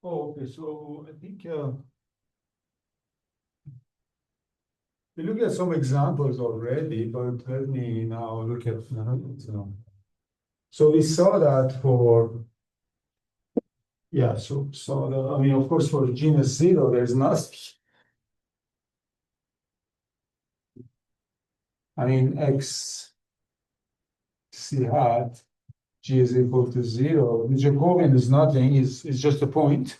Oh, okay. So I think we look at some examples already, but let me now look at so we saw that for yeah. I mean, of course, for genus zero, there's nothing. I mean, x c hat g is equal to zero. The Jacobian is nothing. Is just a point.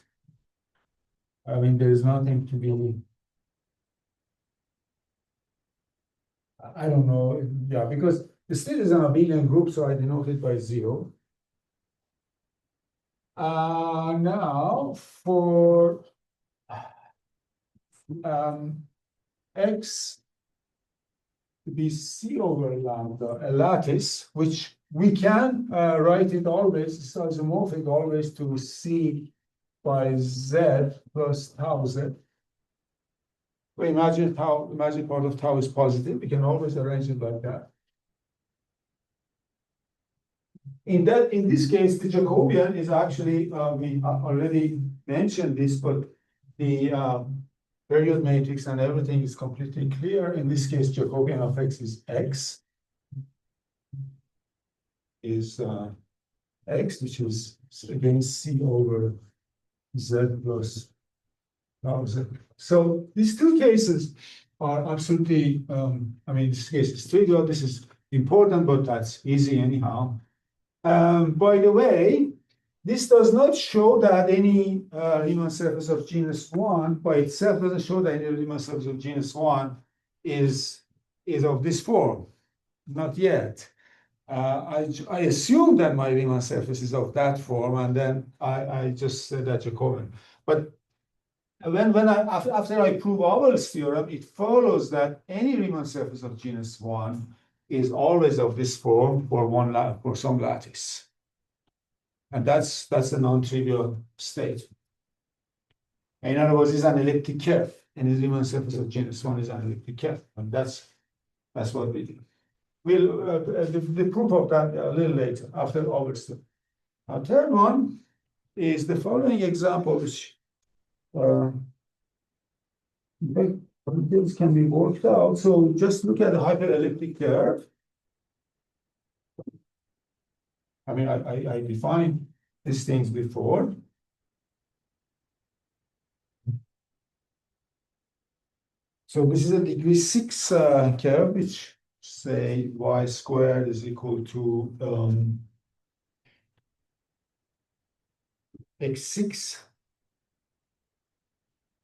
I mean, there is nothing to be. I don't know. Yeah, because the still is an abelian group, so I denote it by zero. Now for x to be c over lambda, a lattice, which we can write it always, it's isomorphic always to c by z plus tau z. We imagine part of tau is positive. We can always arrange it like that. In this case, the Jacobian is actually, we already mentioned this, but the period matrix and everything is completely clear. In this case, Jacobian of x is x, which is again c over z plus tau z. So these two cases are absolutely, I mean, this case is trivial. This is important, but that's easy anyhow. By the way, this does not show that any Riemann surface of genus 1 by itself doesn't show that any Riemann surface of genus 1 is of this form. Not yet. I assume that my Riemann surface is of that form, and then I just said that Jacobian. But after I prove Abel's theorem, it follows that any Riemann surface of genus 1 is always of this form for some lattice. And that's a non-trivial state. In other words, it's an elliptic curve. And the Riemann surface of genus 1 is an elliptic curve. And that's what we do. We'll the proof of that a little later, after Abel's theorem. Our third one is the following example, which details can be worked out. So just look at the hyper-elliptic curve. I mean, I defined these things before. So this is a degree 6 curve, which say y squared is equal to x6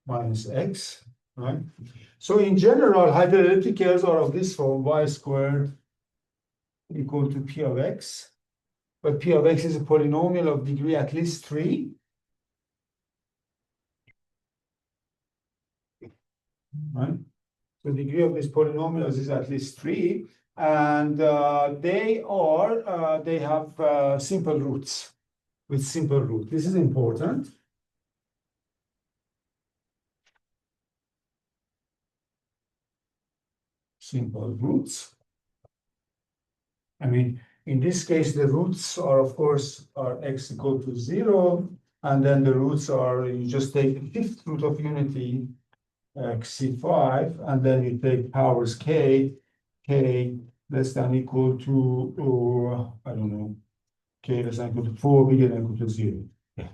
minus x, right? So in general, hyper-elliptic curves are of this form, y squared equal to p of x. But p of x is a polynomial of degree at least 3. Right? So the degree of these polynomials is at least 3. And they have simple roots with simple root. This is important. Simple roots. I mean, in this case, the roots are, of course, are x equal to 0. And then the roots are, you just take the fifth root of unity, c5, and then you take powers k less than equal to, or I don't know, k less than equal to 4, bigger than equal to 0. Yeah.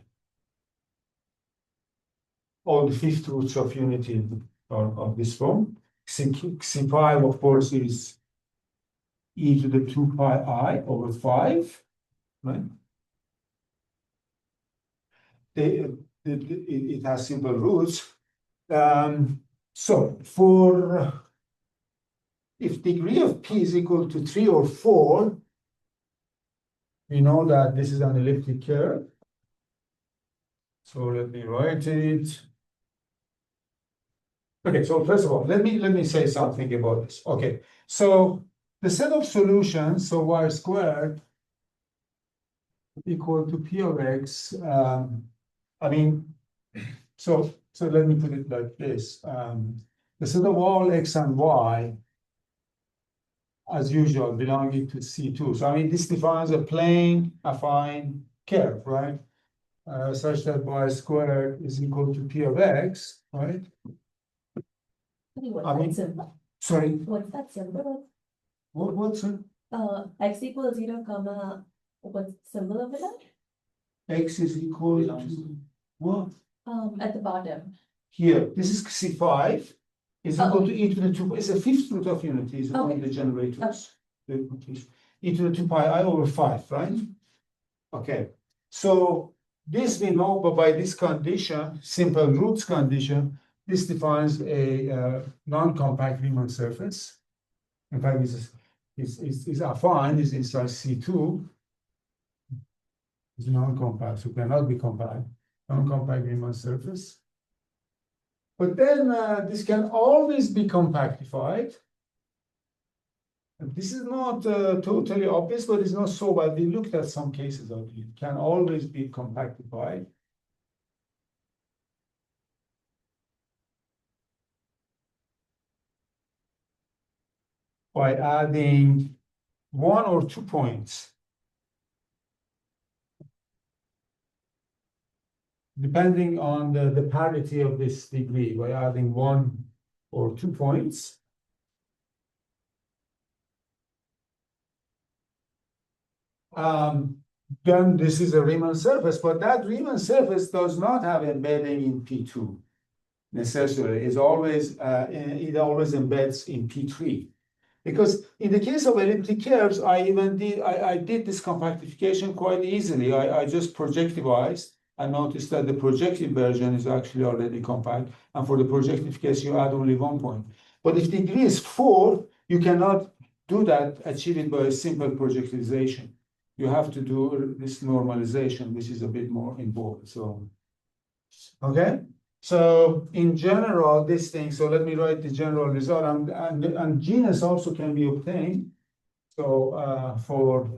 All the fifth roots of unity are of this form. C5, of course, is e to the 2 pi I over 5, right? It has simple roots. So for if degree of p is equal to 3 or 4, we know that this is an elliptic curve. So let me write it. Okay, so first of all, let me say something about this. Okay, so the set of solutions, so y squared equal to p of x. I mean, so let me put it like this. The set of all x and y, as usual, belonging to C2. So I mean, this defines a plane affine curve, right? such that y squared is equal to p of x, right? What's I that mean- symbol? Sorry, What's that symbol? what's it? X equals 0, comma, what's the symbol over there? X is equal to what? At the bottom. Here, this is C5 is Oh. equal to e to the 2, it's a fifth root of unity, is only Okay. the generators. E to the 2 pi I over 5, right? Okay, so this we know, but by this condition, simple roots condition, this defines a non-compact Riemann surface. In fact, it's affine, is inside C2. It's non-compact, so cannot be compact, non-compact Riemann surface. But then this can always be compactified. And this is not totally obvious, but it's not so bad. We looked at some cases of it. It can always be compactified. By adding 1 or 2 points. Depending on the parity of this degree, by adding 1 or 2 points. Then this is a Riemann surface, but that Riemann surface does not have embedding in P2 necessarily. It always embeds in P3. Because in the case of elliptic curves, I did this compactification quite easily. I just projectivized. I noticed that the projective version is actually already compact. And for the projective case, you add only 1 point. But if degree is 4, you cannot do that, achieve it by a simple projectization. You have to do this normalization, which is a bit more involved. So, okay. So in general, this thing, so let me write the general result, and genus also can be obtained. So for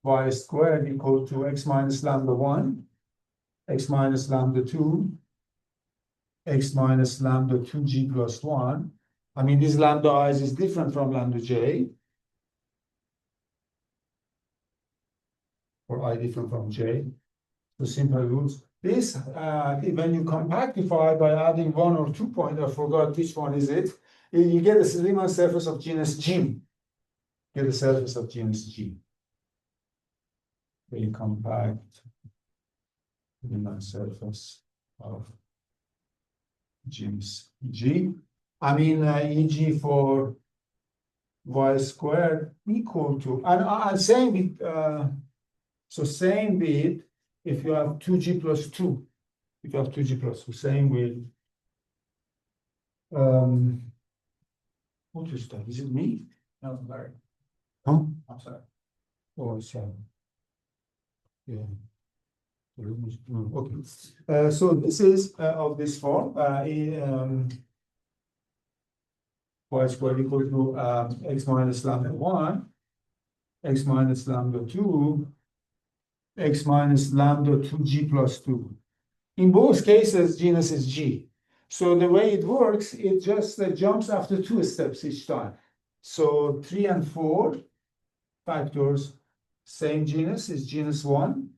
y squared equal to x minus lambda 1, x minus lambda 2, x minus lambda 2g plus 1. I mean, this lambda i's is different from lambda j. Or I different from j. So simple roots. This, when you compactify by adding 1 or 2 points, I forgot which one is it, you get a Riemann surface of genus G. Get a surface of genus G. Very compact Riemann surface of genus G. I mean, e.g. for y squared equal to, and I'm saying it, so same with if you have 2g plus 2. If you have 2g plus 2, same with, what is that? Is it me? No, Larry. Huh? I'm sorry. Oh, sorry. Yeah. Okay. So this is of this form. Y squared equal to x minus lambda 1, x minus lambda 2, x minus lambda 2g plus 2. In both cases, genus is G. So the way it works, it just jumps after 2 steps each time. So 3 and 4 factors, same genus is genus 1.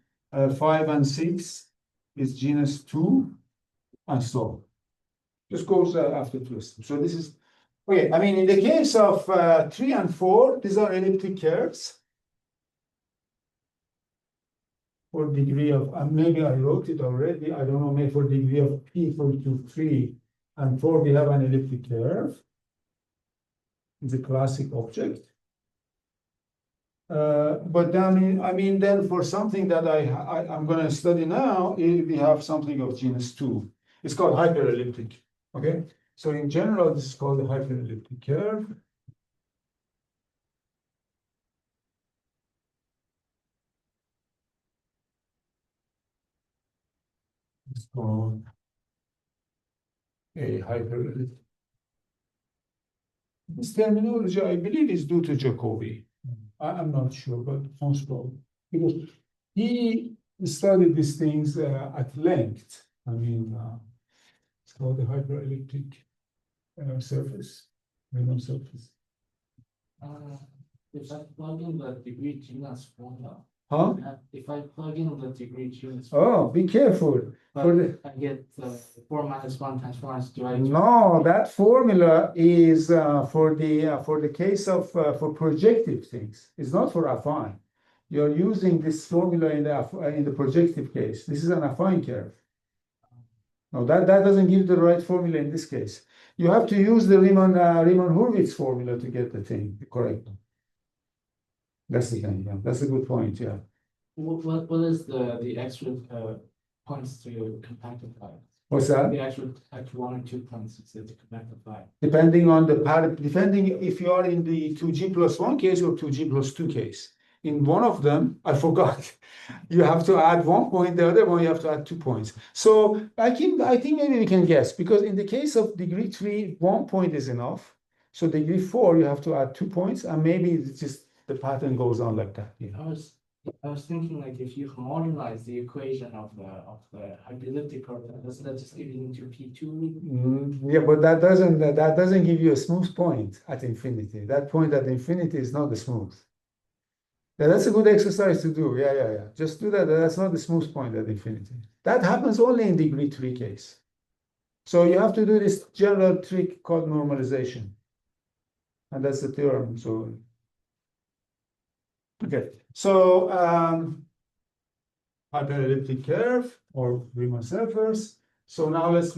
5 and 6 is genus 2, and so on. Just goes after 2 steps. So this is, okay, I mean, in the case of 3 and 4, these are elliptic curves. For degree of, maybe I wrote it already, I don't know, maybe for degree of p equal to 3 and 4, we have an elliptic curve. It's a classic object. But then, I mean, then for something that I'm going to study now, we have something of genus 2. It's called hyper-elliptic. Okay, so in general, this is called the hyper-elliptic curve. It's called a hyper-elliptic. This terminology, I believe, is due to Jacobi. I'm not sure, but most probably. Because he studied these things at length. I mean, it's called the hyper-elliptic surface, Riemann surface. Is that plugging the degree genus formula? Huh? If I plug in the degree units, Oh, be careful. For the, I get 4 minus 1 times 4 minus divided. no, that formula is for the case of for projective things. It's not for affine. You're using this formula in the projective case. This is an affine curve. No, that doesn't give the right formula in this case. You have to use the Riemann-Hurwitz formula to get the thing correct. That's the thing. Yeah, that's a good point. Yeah. What is the extra points to compactify? What's that? The extra 1 or 2 points to compactify. Depending on the pattern, depending if you are in the 2G plus 1 case or 2G plus 2 case. In one of them, I forgot, you have to add 1 point, the other one you have to add 2 points. So I think maybe we can guess, because in the case of degree 3, 1 point is enough. So degree 4, you have to add 2 points, and maybe it's just the pattern goes on like that. Yeah. I was thinking, like, if you homogenize the equation of the hyper-elliptic curve, doesn't that just give you into P2? Yeah, but that doesn't give you a smooth point at infinity. That point at infinity is not the smooth. Yeah, that's a good exercise to do. Yeah. Just do that. That's not the smooth point at infinity. That happens only in degree 3 case. So you have to do this general trick called normalization. And that's the theorem. So, okay. So, hyper-elliptic curve or Riemann surface. So now let's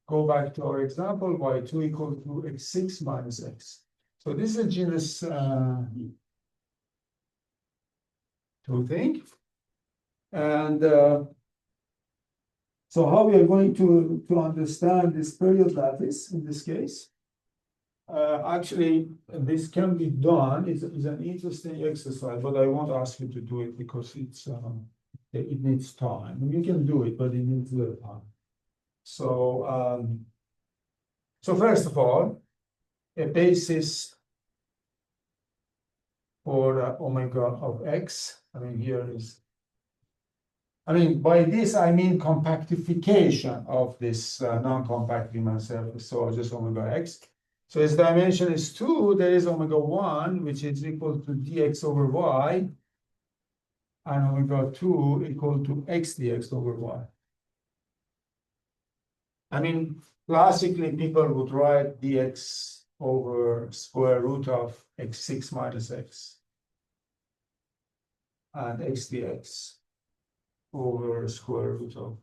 go back to our example, y2 equal to x6 minus x. So this is a genus two thing. And so how we are going to understand this period lattice in this case? Actually, this can be done. It's an interesting exercise, but I won't ask you to do it because it needs time. You can do it, but it needs a little time. So, so first of all, a basis for omega of x. I mean, by this, I mean compactification of this non-compact Riemann surface, so just omega x. So its dimension is 2, there is omega 1, which is equal to dx over y, and omega 2 equal to x dx over y. I mean, classically, people would write dx over square root of x6 minus x, and x dx over square root of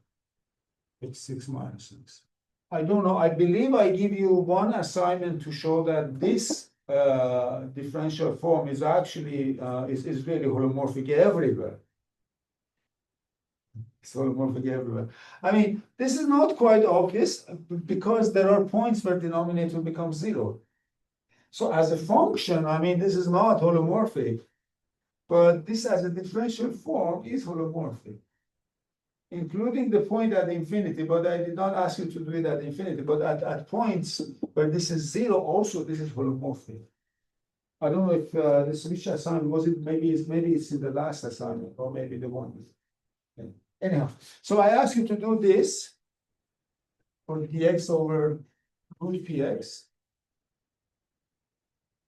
x6 minus x. I don't know. I believe I give you one assignment to show that this differential form is actually is really holomorphic everywhere. It's holomorphic everywhere. I mean, this is not quite obvious because there are points where denominator becomes 0. So as a function, I mean, this is not holomorphic, but this as a differential form is holomorphic, including the point at infinity, but I did not ask you to do it at infinity, but at points where this is 0, also this is holomorphic. I don't know if this which assignment was it, maybe it's in the last assignment, or maybe the one. Okay. Anyhow, so I ask you to do this for dx over root px.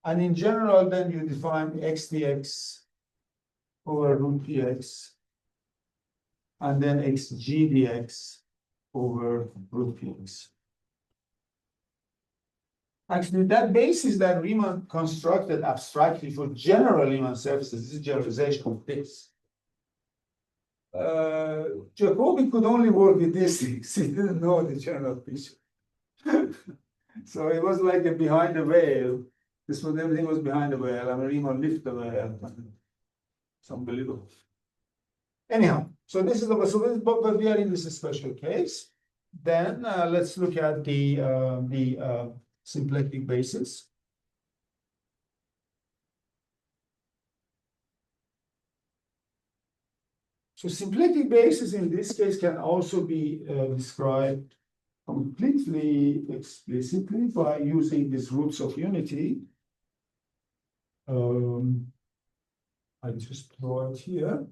And in general, then you define x dx over root px, and then xg dx over root px. Actually, that basis that Riemann constructed abstractly for general Riemann surfaces, this is generalization of this. Jacobi could only work with these things. He didn't know the general picture. So it was like a behind the veil. This was everything was behind the veil. I mean, Riemann lifted the veil. It's unbelievable. Anyhow, so this is but we are in this special case. Then let's look at the symplectic basis. So symplectic basis in this case can also be described completely explicitly by using these roots of unity. I just draw it here.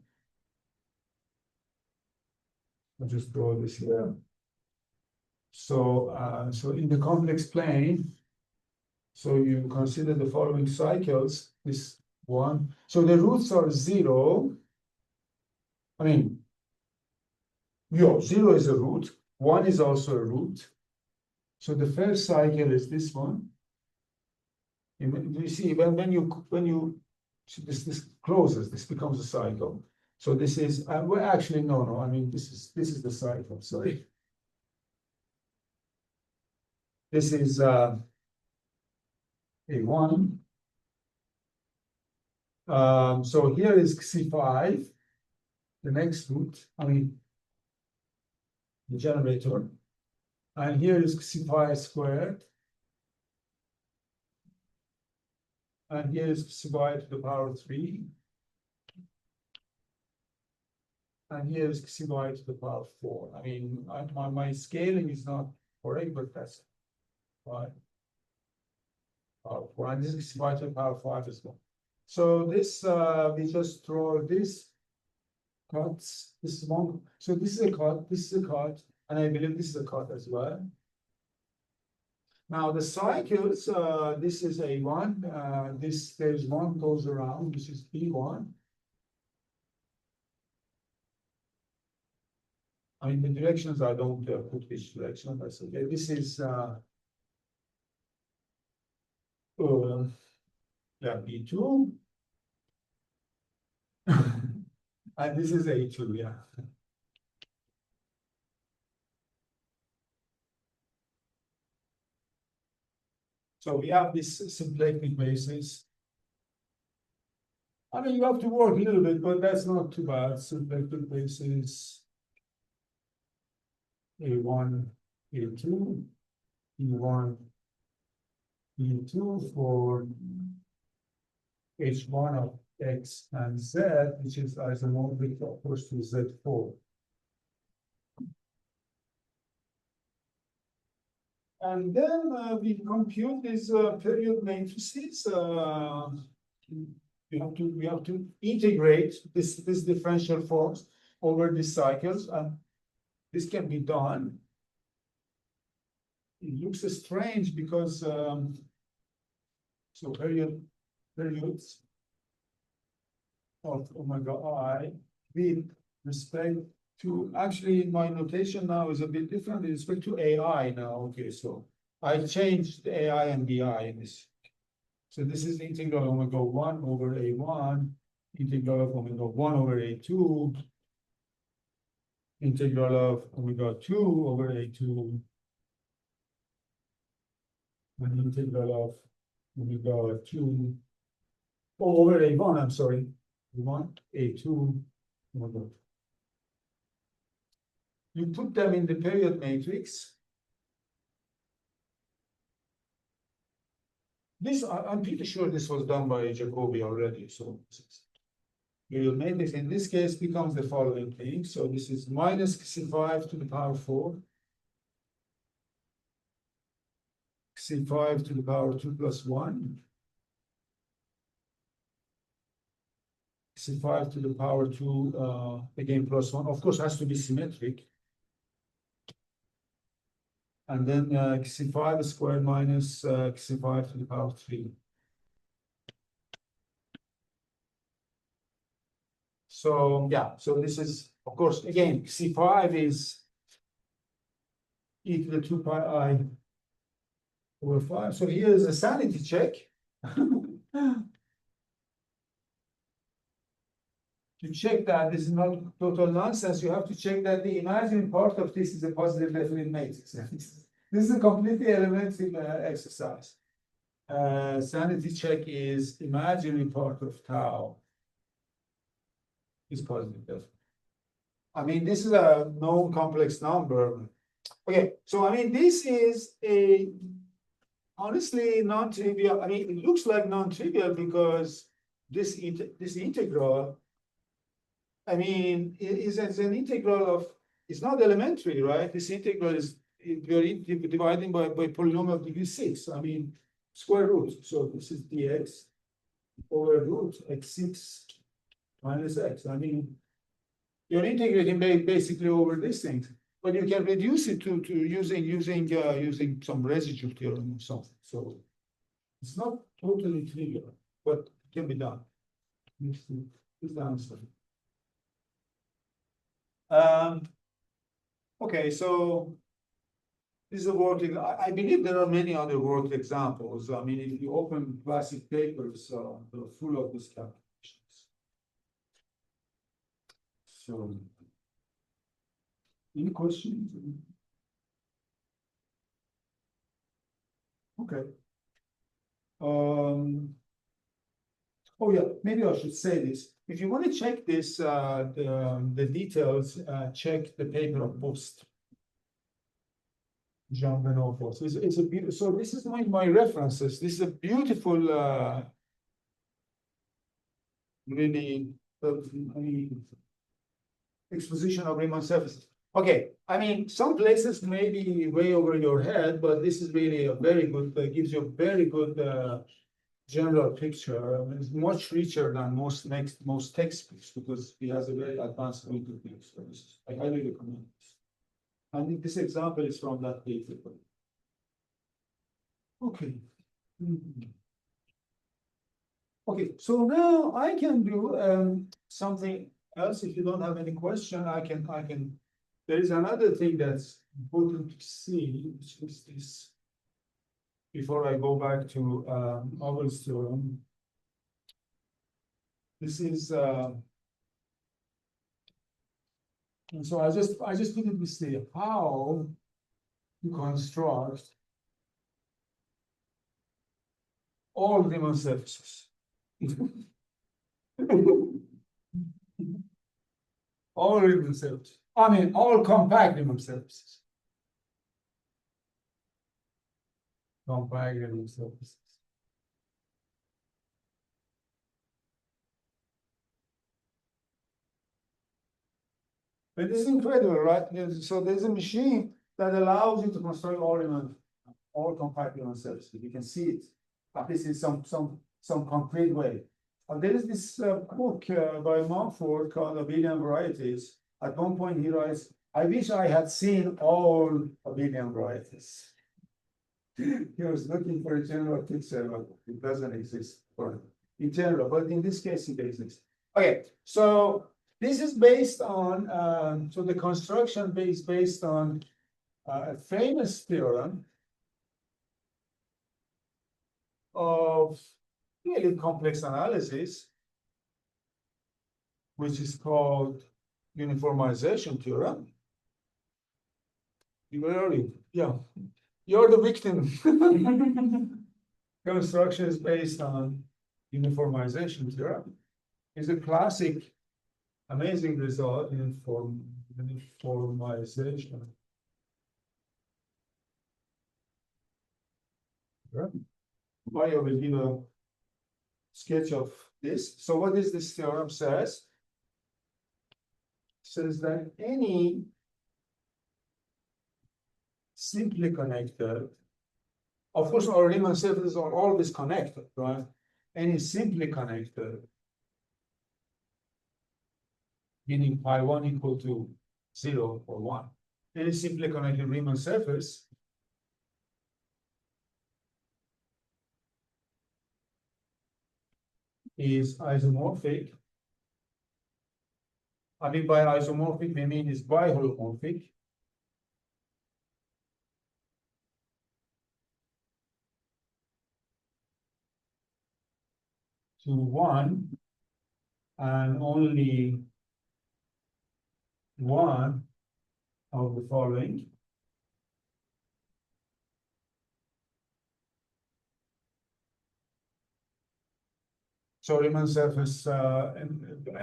I just draw this here. So, so in the complex plane, so you consider the following cycles, this one. So the roots are 0, I mean, 0 is a root, 1 is also a root. So the first cycle is this one. And you see, when you so this closes, this becomes a cycle. So this is well, actually no. I mean, this is the cycle. Sorry. This is A1. So here is C5, the next root, I mean, the generator. And here is C5 squared. And here is C5 to the power 3. And here is C5 to the power 4. I mean, my scaling is not correct, but that's why. Power 4. And this is C5 to the power 5 as well. So this, we just draw this cuts. This is one. So this is a cut, this is a cut, and I believe this is a cut as well. Now the cycles, this is A1, there's one goes around, this is B1. I mean, the directions, I don't put which direction, that's okay. This is, yeah, B2. And this is A2, yeah. So we have this symplectic basis. I mean, you have to work a little bit, but that's not too bad. Symplectic basis A1, A2, E1, E2 for H1 of X and Z, which is isomorphic, of course, to Z4. And then we compute these period matrices. We have to integrate this differential forms over these cycles, and this can be done. It looks strange because so periods of omega I with respect to, actually my notation now is a bit different with respect to AI now. Okay, so I changed the AI and BI in this. So this is the integral of omega 1 over A1, integral of omega 1 over A2, integral of omega 2 over A2, and integral of omega 2 over A1, I'm sorry, A1, A2, omega 2. You put them in the period matrix. This, I'm pretty sure this was done by Jacobi already. So period matrix in this case becomes the following thing. So this is minus C5 to the power 4, C5 to the power 2 plus 1, C5 to the power 2, again plus 1. Of course, has to be symmetric. And then C5 squared minus C5 to the power 3. So yeah, so this is, of course, again, C5 is e to the 2 pi I over 5. So here is a sanity check. To check that this is not total nonsense, you have to check that the imaginary part of this is a positive definite matrix. This is a completely elementary exercise. Sanity check is imaginary part of tau is positive definite. I mean, this is a known complex number. Okay, so I mean, this is a honestly non-trivial. I mean, it looks like non-trivial because this integral, I mean, it's an integral of, it's not elementary, right? This integral is, we're dividing by polynomial of degree 6. I mean, square root. So this is dx over root x6 minus x. I mean, you're integrating basically over these things, but you can reduce it to using some residue theorem or something. So it's not totally trivial, but it can be done. This is the answer. Okay, so this is a work. I believe there are many other work examples. I mean, if you open classic papers, they're full of these calculations. So, any questions? Okay. Oh yeah, maybe I should say this. If you want to check this, the details, check the paper of Post. Jean Benoit Post. It's a beautiful. So this is my references. This is a beautiful, really, I mean, exposition of Riemann surfaces. Okay, I mean, some places may be way over your head, but this is really a very good, gives you a very good general picture. I mean, it's much richer than most textbooks because he has a very advanced way to think. So I highly recommend this. And this example is from that paper. Okay. Okay, so now I can do something else. If you don't have any question, I can. There is another thing that's important to see, which is this. Before I go back to Abel's theorem, this is. And so I just needed to see how to construct all Riemann surfaces. All Riemann surfaces. I mean, all compact Riemann surfaces. Compact Riemann surfaces. But it's incredible, right? So there's a machine that allows you to construct all compact Riemann surfaces. You can see it, at least in some concrete way. There is this book by Mumford called Abelian Varieties. At one point he writes, I wish I had seen all Abelian varieties. He was looking for a general picture, but it doesn't exist in general, but in this case it exists. Okay, so this is based on, so the construction is based on a famous theorem of really complex analysis, which is called uniformization theorem. Where are you? Yeah, you're the victim. Construction is based on uniformization theorem. It's a classic, amazing result in uniformization. I will give a sketch of this. So what is this theorem says? It says that any simply connected, of course, our Riemann surfaces are always connected, right? Any simply connected, meaning pi1 equal to 0 or 1. Any simply connected Riemann surface is isomorphic. I mean, by isomorphic, we mean is biholomorphic. To 1 and only one of the following. So Riemann surface, I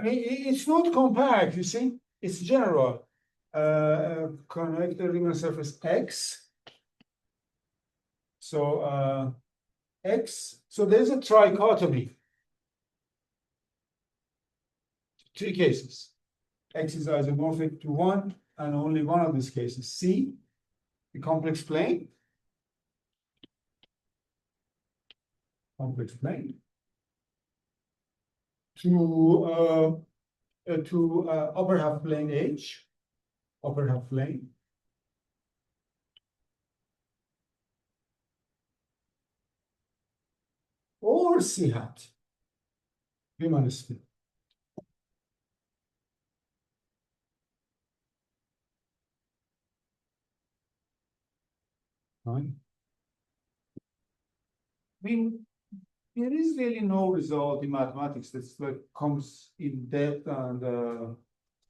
mean, it's not compact, you see, it's general. Connect the Riemann surface X. So X, so there's a trichotomy. 3 cases. X is isomorphic to 1 and only one of these cases. C, the complex plane. Complex plane. To upper half plane H, upper half plane. Or C hat, Riemann sphere. Right? I mean, there is really no result in mathematics that's like comes in depth and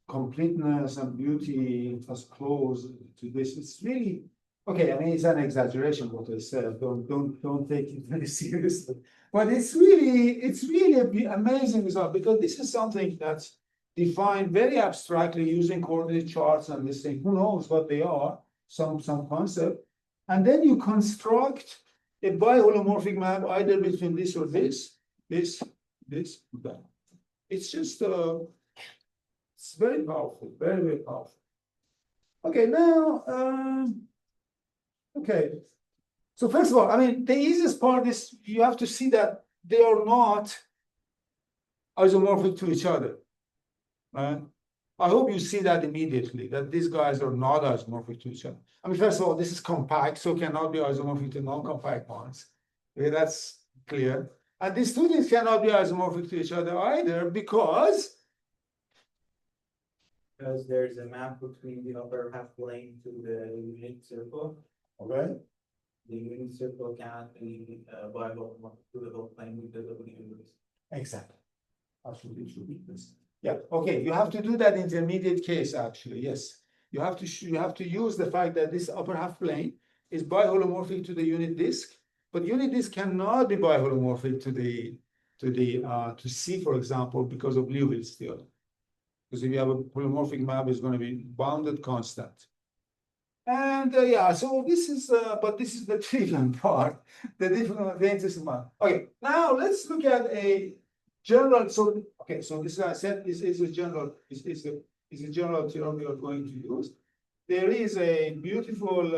completeness and beauty as close to this. It's really okay. I mean, it's an exaggeration what I said. Don't take it very seriously. But it's really amazing result because this is something that's defined very abstractly using coordinate charts and this thing. Who knows what they are? Some concept, and then you construct a biholomorphic map either between this or this, that. It's just it's very powerful, very powerful. Okay, now, okay. So first of all, I mean, the easiest part is you have to see that they are not isomorphic to each other, right? I hope you see that immediately, that these guys are not isomorphic to each other. I mean, first of all, this is compact, so cannot be isomorphic to non-compact ones. Okay, that's clear. And these two things cannot be isomorphic to each other either because there's a map between the upper half plane to the unit circle. okay, The unit circle cannot be biholomorphic to the whole plane with the W. exactly. Absolutely, it should be this. Yeah, okay, you have to do that intermediate case, actually, yes. You have to use the fact that this upper half plane is biholomorphic to the unit disk, but unit disk cannot be biholomorphic to C, for example, because of Liouville's theorem. Because if you have a holomorphic map, it's going to be bounded constant. And yeah, so this is, but this is the trivial part, the interesting part. Okay, now let's look at a general. So okay, so this I said is a general is a general theorem we are going to use. There is a beautiful,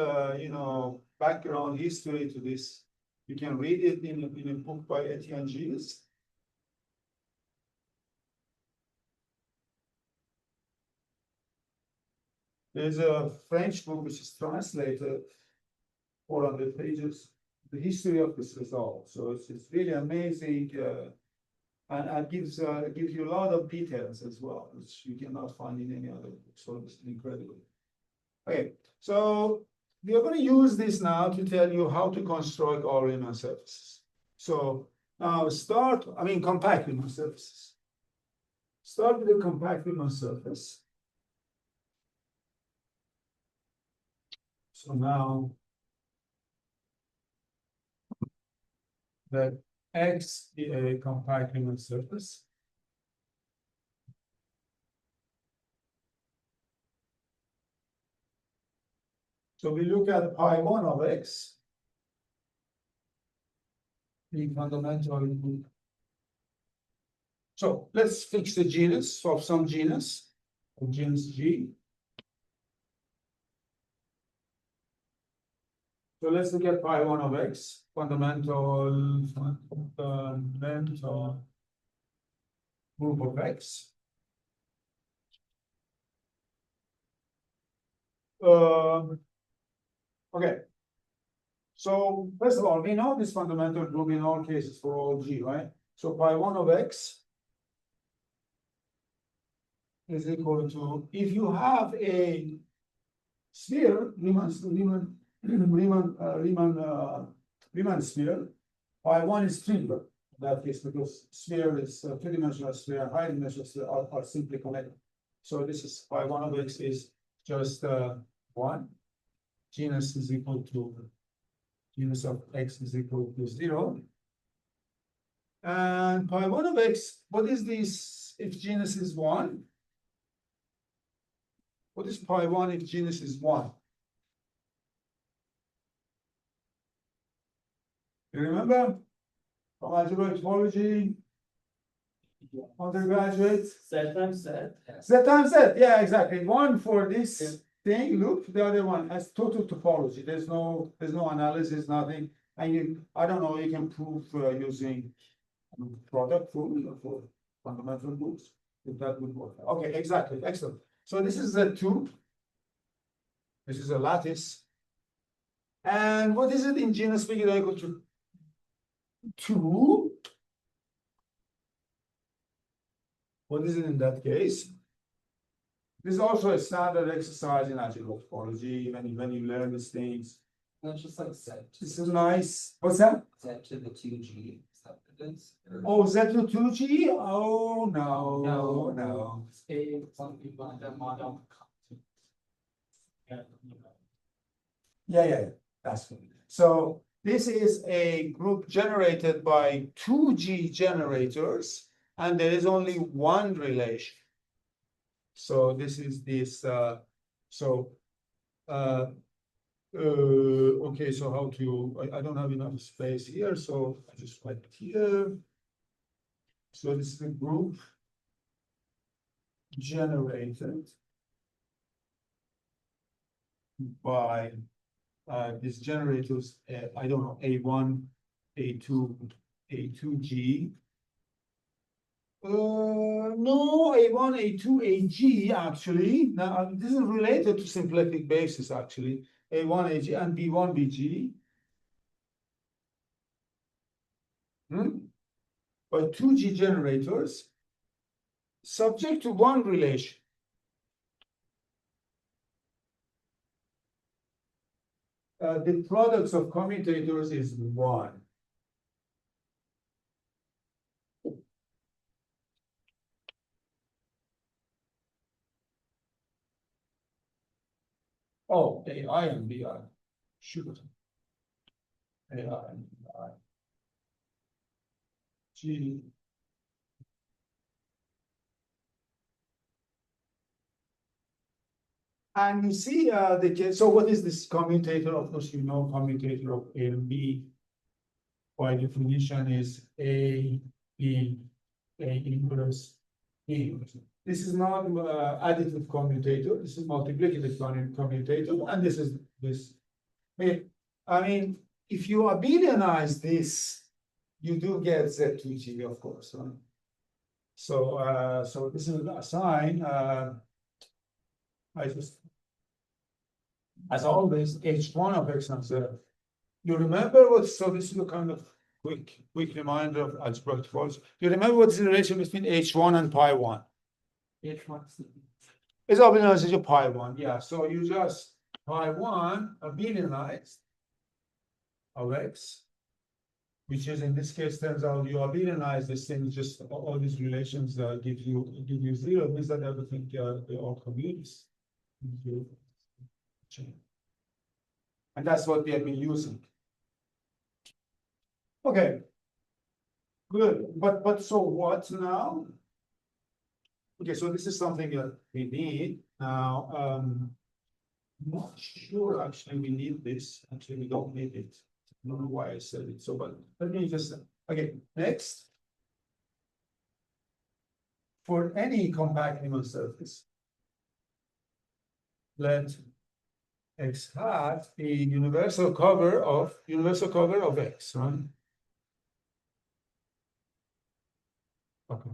background history to this. You can read it in a book by Etienne Gilles. There's a French book which is translated, 400 pages, the history of this result. So it's really amazing, and gives you a lot of details as well, which you cannot find in any other book. So it's incredible. Okay, so we are going to use this now to tell you how to construct all Riemann surfaces. So now compact Riemann surfaces. Start with a compact Riemann surface. So now that X is a compact Riemann surface. So we look at pi1 of X, the fundamental. So let's fix the genus of some genus, of genus G. So let's look at pi1 of X, fundamental group of X. Okay. So first of all, we know this fundamental group in all cases for all G, right? So pi1 of X is equal to, if you have a sphere, Riemann sphere, pi1 is trivial. In that case, because sphere is three-dimensional sphere, high-dimensional sphere are simply connected. So this is pi1 of X is just 1. Genus is equal to genus of X is equal to 0. And pi1 of X, what is this if genus is 1? What is pi1 if genus is 1? You remember from algebraic topology, undergraduate? Z times Z. Z times Z, yeah, exactly. One for this thing, loop, the other one has total topology. There's no analysis, nothing. And I don't know, you can prove using product rule for fundamental groups, if that would work. Okay, exactly, excellent. So this is Z2. This is a lattice. And what is it in genus figure equal to 2? What is it in that case? This is also a standard exercise in algebraic topology when you learn these things. That's just like set. This is nice. What's that? Set to the 2G. Is that what it is? Or- Oh, is that the 2G? Oh, no, No. no. A something like that model. Yeah, that's good. So this is a group generated by 2G generators, and there is only one relation. So this is this, okay, so how to, I don't have enough space here, so I just write it here. So this is a group generated by these generators, I don't know, A1, A2, A2G. No, A1, A2, AG actually. Now, this is related to symplectic basis actually. A1, AG, and B1, BG. By 2G generators, subject to one relation. The products of commutators is one. Oh, AI and BI. Shoot. AI and BI. G. And you see, so what is this commutator? Of course, you know commutator of A and B by definition is A, B, A inverse, B inverse. This is not additive commutator. This is multiplicative commutator, and this is this. I mean, if you abelianize this, you do get Z2G, of course. Right? So this is a sign. I just, as always, H1 of X and Z. You remember what? So this is a kind of quick reminder of algebraic force. You remember what's the relation between H1 and pi 1? H1. It's abelianization pi 1. Yeah. So you just pi 1 abelianized of X, which is in this case turns out you abelianize this thing, just all these relations give you zero, means that everything they all commutes. And that's what we have been using. Okay. Good. But so what now? Okay, so this is something that we need now. Not sure actually we need this. Actually, we don't need it. I don't know why I said it. So, but let me just okay, next. For any compact Riemann surface, let X hat be universal cover of X, right? Okay.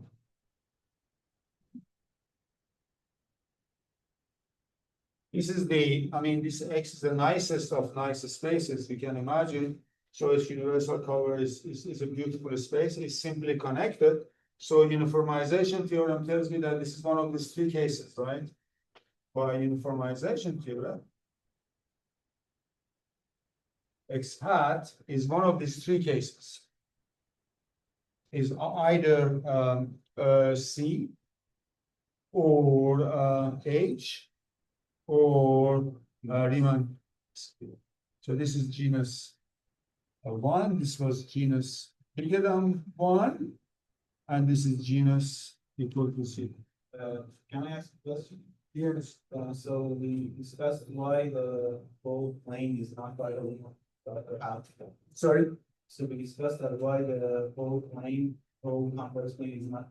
This is I mean, this X is the nicest of nice spaces we can imagine. So its universal cover is a beautiful space. It's simply connected. So uniformization theorem tells me that this is one of these three cases, right? By uniformization theorem, X hat is one of these three cases. Is either C or H or Riemann. So this is genus 1. This was genus bigger than 1, and this is genus equal to 0. Can I ask a question? Yes. So we discussed why the whole plane is not by the other half. Sorry. So we discussed that why the whole plane, whole complex plane is not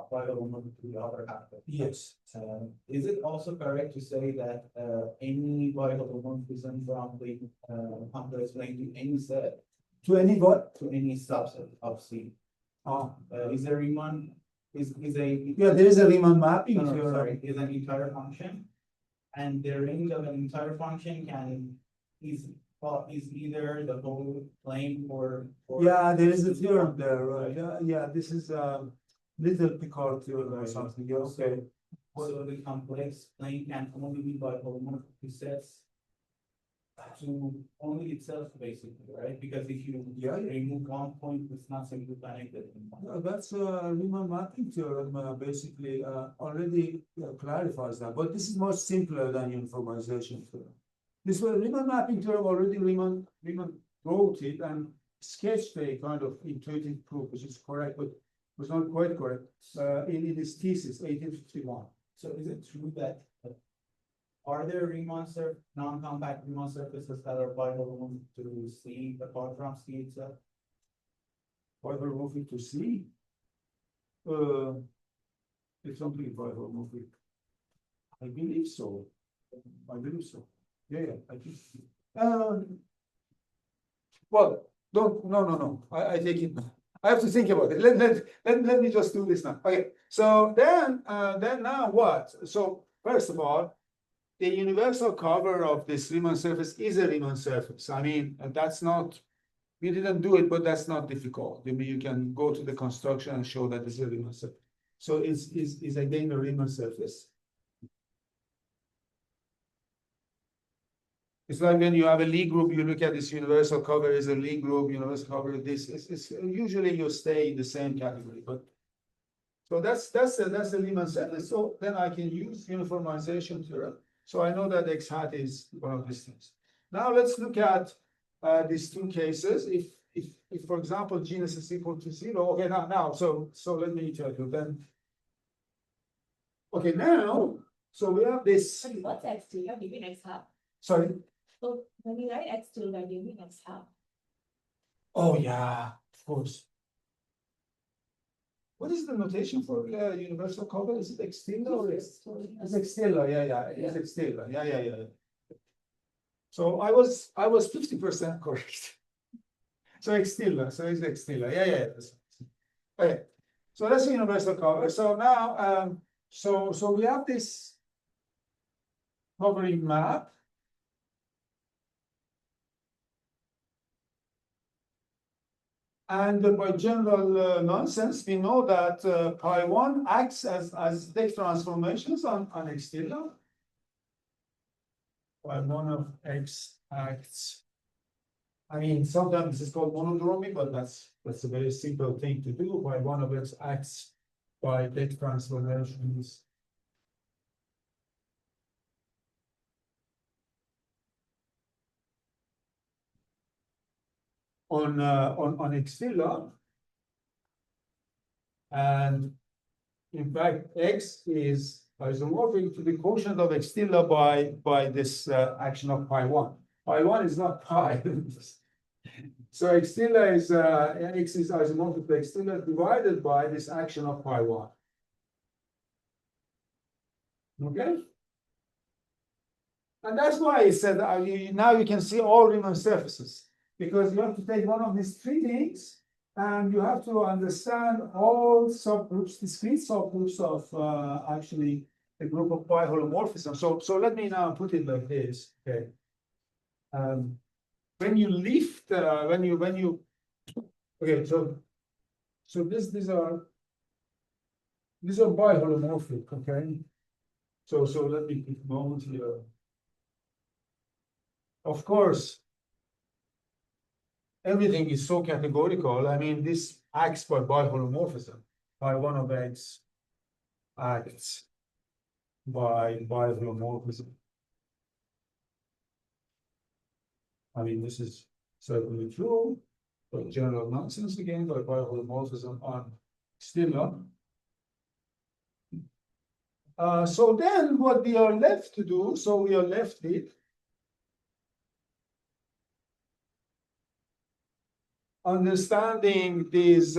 applicable to the other half. Yes. Is it also correct to say that any viable morphism from the complex plane to any set, To any what? to any subset of C, is a Riemann is a Yeah, there is a Riemann mapping no, theorem. sorry, is an entire function, and the range of an entire function is either the whole plane or Yeah, there is a theorem there, right? Yeah, this is little Picard theorem or something. Yeah, okay. So the complex plane can only be by homomorphic sets. to only itself basically, right? Because if you Yeah. remove one point, it's not simply connected. That's Riemann mapping theorem basically already clarifies that, but this is much simpler than uniformization theorem. This was Riemann mapping theorem already. Riemann wrote it and sketched a kind of intuitive proof, which is correct, but was not quite correct in his thesis, 1851. So is it true that are there non-compact Riemann surfaces that are biholomorphic to C apart from C itself? Biholomorphic to C? It's something biholomorphic. I believe so. I believe so. Yeah, I think. Well, no. I take it. I have to think about it. Let me just do this now. Okay. So then now what? So first of all, the universal cover of this Riemann surface is a Riemann surface. I mean, that's not. We didn't do it, but that's not difficult. I mean, you can go to the construction and show that it's a Riemann surface. So it's again a Riemann surface. It's like when you have a Lie group, you look at this universal cover is a Lie group, universal cover of this. It's usually you stay in the same category, but so that's a Riemann surface. So then I can use uniformization theorem. So I know that X hat is one of these things. Now let's look at these two cases. If for example genus is equal to 0. Okay, now so let me tell you then. Okay, now so we have this. What's X tilde? Do you mean X hat? Sorry. So when you write X tilde, do you mean X hat? Oh yeah, of course. What is the notation for universal cover? Is it X tilde or is X tilde? Yeah. It's X tilde. Yeah. So I was 50% correct. So X tilde. So it's X tilde. Yeah. Okay. So that's the universal cover. So now, so we have this covering map. And by general nonsense, we know that pi1 acts as deck transformations on X tilde. Pi1 of X acts. I mean, sometimes this is called monodromy, but that's a very simple thing to do. Pi1 of X acts by deck transformations. On X tilde. And in fact, X is isomorphic to the quotient of X tilde by this action of pi1. Pi1 is not pi. So X tilde is X is isomorphic to X tilde divided by this action of pi1. Okay. And that's why I said now you can see all Riemann surfaces, because you have to take one of these three things and you have to understand all subgroups, discrete subgroups of actually a group of biholomorphism. So let me now put it like this. Okay. When you lift, when you okay, so these are biholomorphic. Okay. So let me put a moment here. Of course, everything is so categorical. I mean, this acts by biholomorphism. Pi1 of X acts by biholomorphism. I mean, this is certainly true, but general nonsense again by biholomorphism on tilde. So then what we are left to do, so we are left with understanding these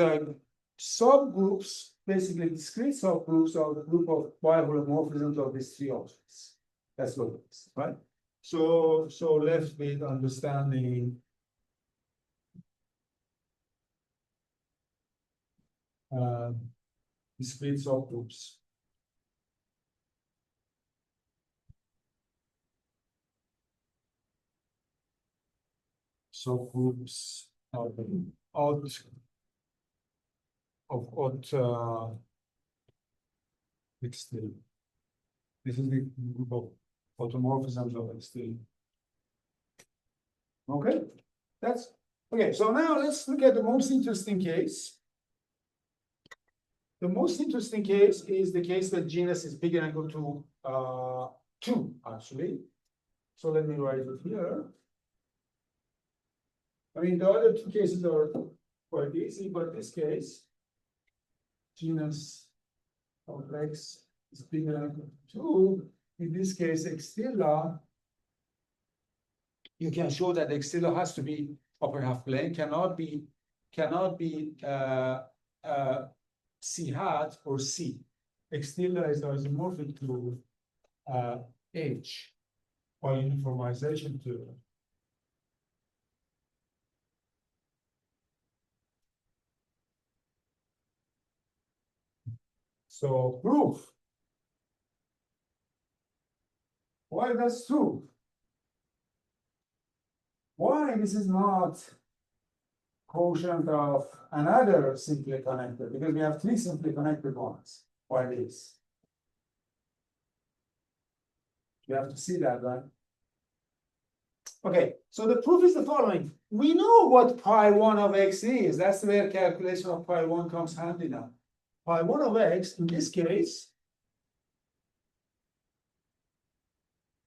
subgroups, basically discrete subgroups of the group of biholomorphisms of these three objects. That's what it is, right? So left with understanding discrete subgroups. Subgroups of odd X tilde. This is the group of automorphisms of X tilde. Okay, that's, okay, so now let's look at the most interesting case. The most interesting case is the case that genus is bigger than equal to 2, actually. So let me write it here. I mean, the other two cases are quite easy, but this case, genus of X is bigger than equal to 2. In this case, X tilde, you can show that X tilde has to be upper half plane, cannot be C hat or C. X tilde is isomorphic to H by uniformization to. So proof. Why that's true? Why this is not quotient of another simply connected? Because we have 3 simply connected ones. Why this? You have to see that, right? Okay, so the proof is the following. We know what pi 1 of x is. That's where calculation of pi 1 comes handy now. Pi 1 of x, in this case,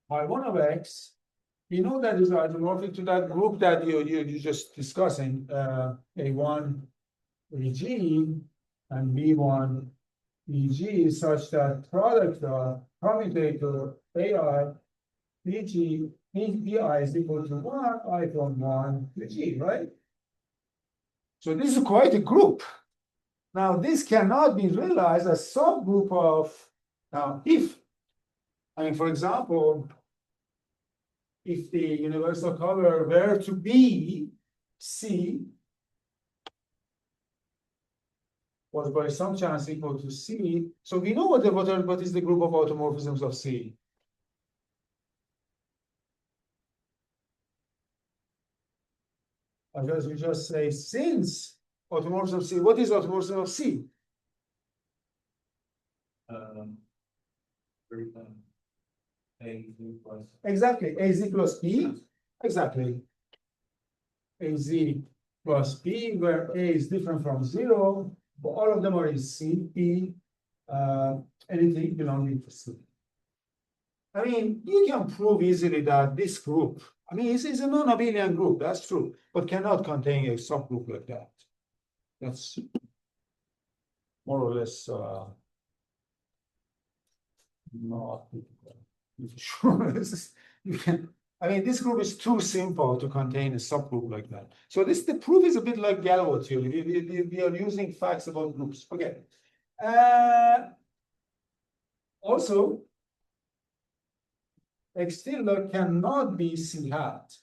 pi 1 of x, we know that is isomorphic to that group that you're just discussing, A1 EG and B1 EG, such that product of commutator AI BG BI is equal to 1 I from 1 to G, right? So this is quite a group. Now this cannot be realized as subgroup of, now if, I mean, for example, if the universal cover were to be C, was by some chance equal to C, so we know what is the group of automorphisms of C. I guess we just say since automorphism of C, what is automorphism of C? Exactly, AZ plus B, exactly. AZ plus B, where A is different from 0, but all of them are in C, B, anything belonging to C. I mean, you can prove easily that this group, I mean, it's a non-abelian group, that's true, but cannot contain a subgroup like that. That's more or less not sure. You can, I mean, this group is too simple to contain a subgroup like that. So the proof is a bit like Galois theory. We are using facts about groups. Okay. Also, X tilde cannot be C hat.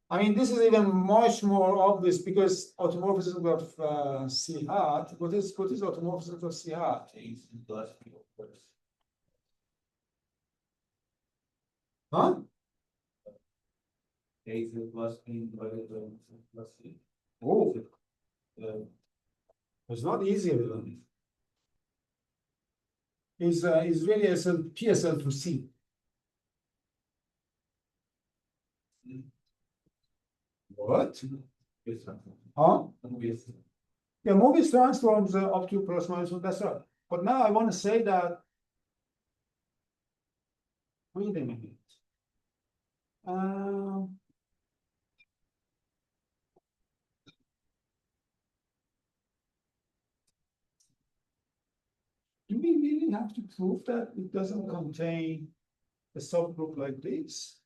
I mean, this is even much more obvious because automorphism of C hat. What is automorphism of C hat? Huh? Oh, it's not easy. Is really PSL to C. What? Huh? Yeah, Mobius transforms up to plus minus one, that's right. But now I want to say that, wait a minute. Do we really have to prove that it doesn't contain a subgroup like this?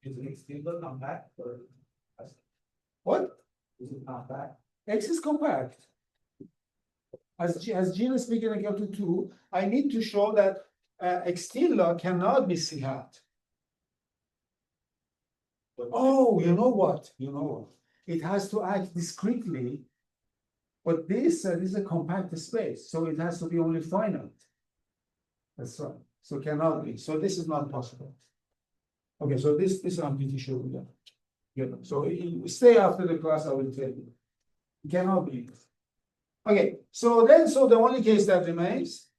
Is it still compact or? What? Is it compact? X is compact. As genus bigger than equal to 2, I need to show that X tilde cannot be C hat. Oh, you know what? It has to act discretely, but this is a compact space, so it has to be only finite. That's right. So cannot be. So this is not possible. Okay, so this I'm pretty sure we got. Yeah. So stay after the class, I will tell you. It cannot be. Okay, so the only case that remains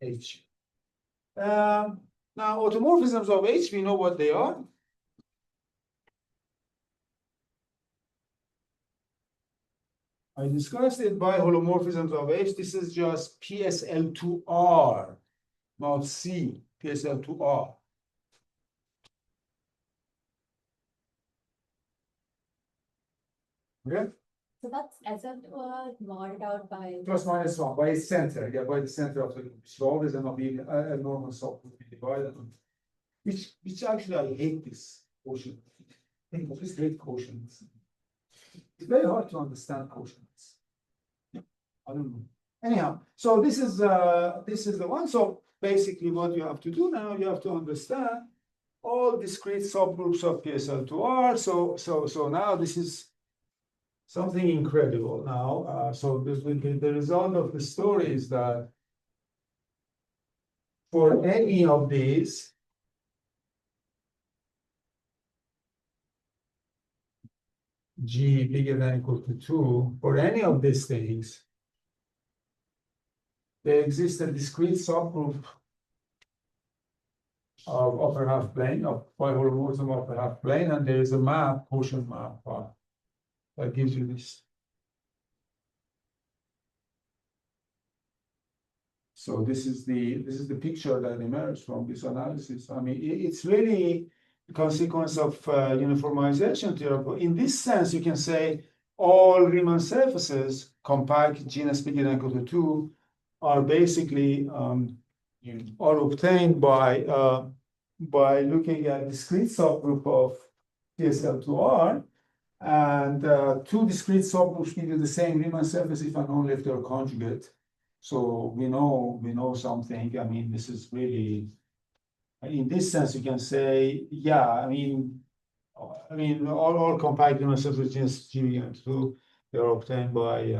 H. Now, automorphisms of H, we know what they are. I discussed it by holomorphisms of H. This is just PSL2R, not C, PSL2R. Okay? So that's modeled out by. Plus minus one by its center, yeah, by the center of the group. So always a normal salt would be divided. Which actually I hate this quotient. I think this great quotients. It's very hard to understand quotients. I don't know. Anyhow, so this is the one. So basically, what you have to do now, you have to understand all discrete subgroups of PSL2R. So now this is something incredible. Now, so the result of the story is that for any of these, G bigger than or equal to 2, for any of these things, there exists a discrete subgroup of upper half plane, of biholomorphism of upper half plane, and there is a map, quotient map, that gives you this. So this is the picture that emerged from this analysis. I mean, it's really a consequence of uniformization theorem. In this sense, you can say all Riemann surfaces, compact genus bigger than or equal to 2, are basically are obtained by looking at discrete subgroup of PSL2R, and two discrete subgroups give you the same Riemann surface if and only if they're conjugate. So we know something. I mean, this is really, in this sense, you can say, yeah. I mean, all compact Riemann surfaces genus G2, they're obtained by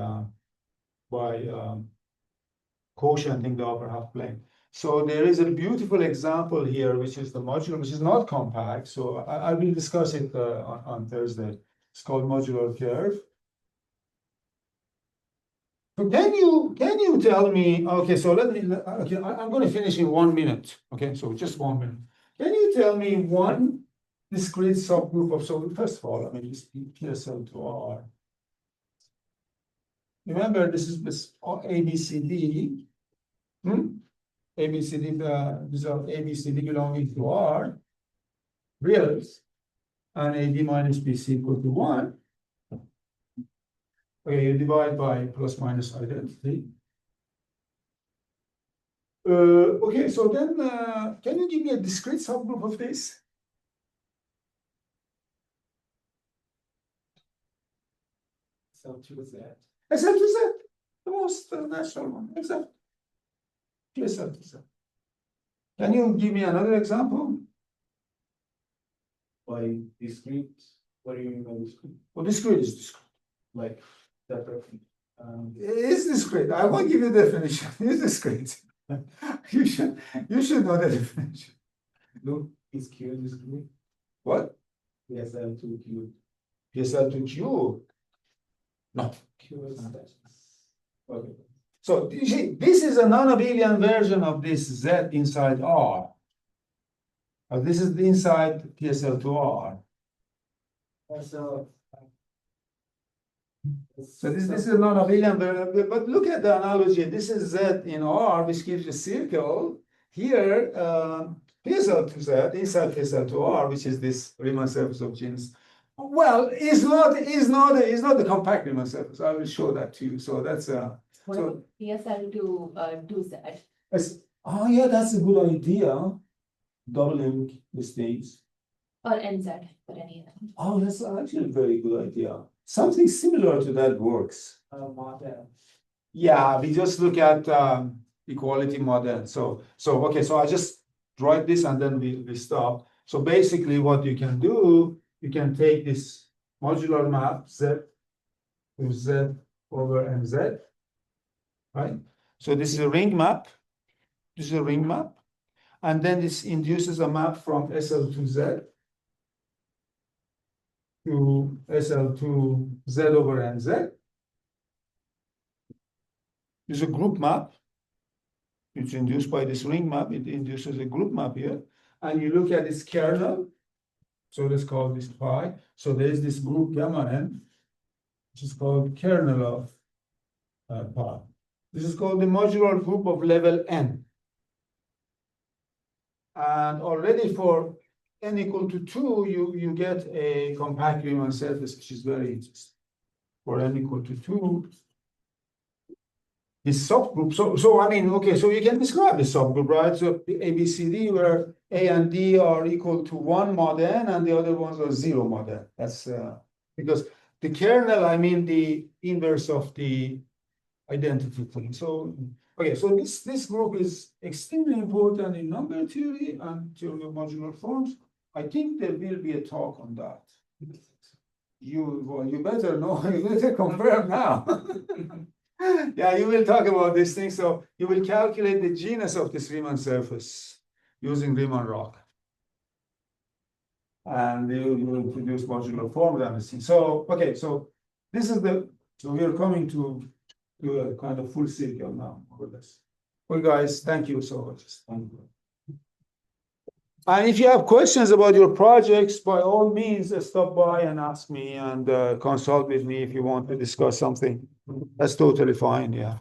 quotienting the upper half plane. So there is a beautiful example here, which is the modular, which is not compact. So I will discuss it on Thursday. It's called modular curve. So can you tell me? Okay, so let me. Okay, I'm going to finish in 1 minute. Okay, so just 1 minute. Can you tell me one discrete subgroup of? So first of all, I mean, this PSL2R. Remember, this is this ABCD. ABCD, these are ABCD belonging to R, reals, and AD minus BC equal to 1. Okay, you divide by plus minus identity. Okay, so then can you give me a discrete subgroup of this? SL2Z. SL2Z, the most natural one, exactly. SL2Z. Can you give me another example? By discrete, what do you mean by discrete? Well, discrete is discrete. Like separate. It's discrete. I won't give you the definition. It's discrete. you should know the definition. Look, is Q discrete? What? PSL2Q. PSL2Q. No. Q is that. Okay. So you see, this is a non-abelian version of this Z inside R. This is the inside PSL2R. So this is a non-abelian version, but look at the analogy. This is Z in R, which gives you a circle. Here, PSL2Z inside PSL2R, which is this Riemann surface of genus. Well, is not the compact Riemann surface. I will show that to you. So that's What so about PSL to Z? oh yeah, that's a good idea. Doubling the states. Or NZ, for any of them. Oh, that's actually a very good idea. Something similar to that works. Model. Yeah, we just look at equality model. So okay, so I just write this and then we stop. So basically what you can do, you can take this modular map Z to Z over MZ, right? So this is a ring map. This is a ring map. And then this induces a map from SL2Z to SL2Z over NZ. This is a group map. it's induced by this ring map, it induces a group map here, and you look at its kernel, so let's call this pi, so there's this group gamma n, which is called kernel of pi. This is called the modular group of level n. And already for n equal to 2, you get a compact Riemann surface, which is very interesting. For n equal to 2, this subgroup, so I mean, okay, so you can describe the subgroup, right? So the A, B, C, D, where A and D are equal to 1 mod n, and the other ones are 0 mod n. That's because the kernel, I mean, the inverse of the identity thing. So, okay, so this group is extremely important in number theory and theory of modular forms. I think there will be a talk on that. You better know, you better confirm now. Yeah, you will talk about this thing. So you will calculate the genus of this Riemann surface using Riemann rock. And you will introduce modular form and everything. So, okay, so this is so we are coming to a kind of full circle now, more or less. Well, guys, thank you so much. Thank you. And if you have questions about your projects, by all means, stop by and ask me and consult with me if you want to discuss something. That's totally fine, yeah.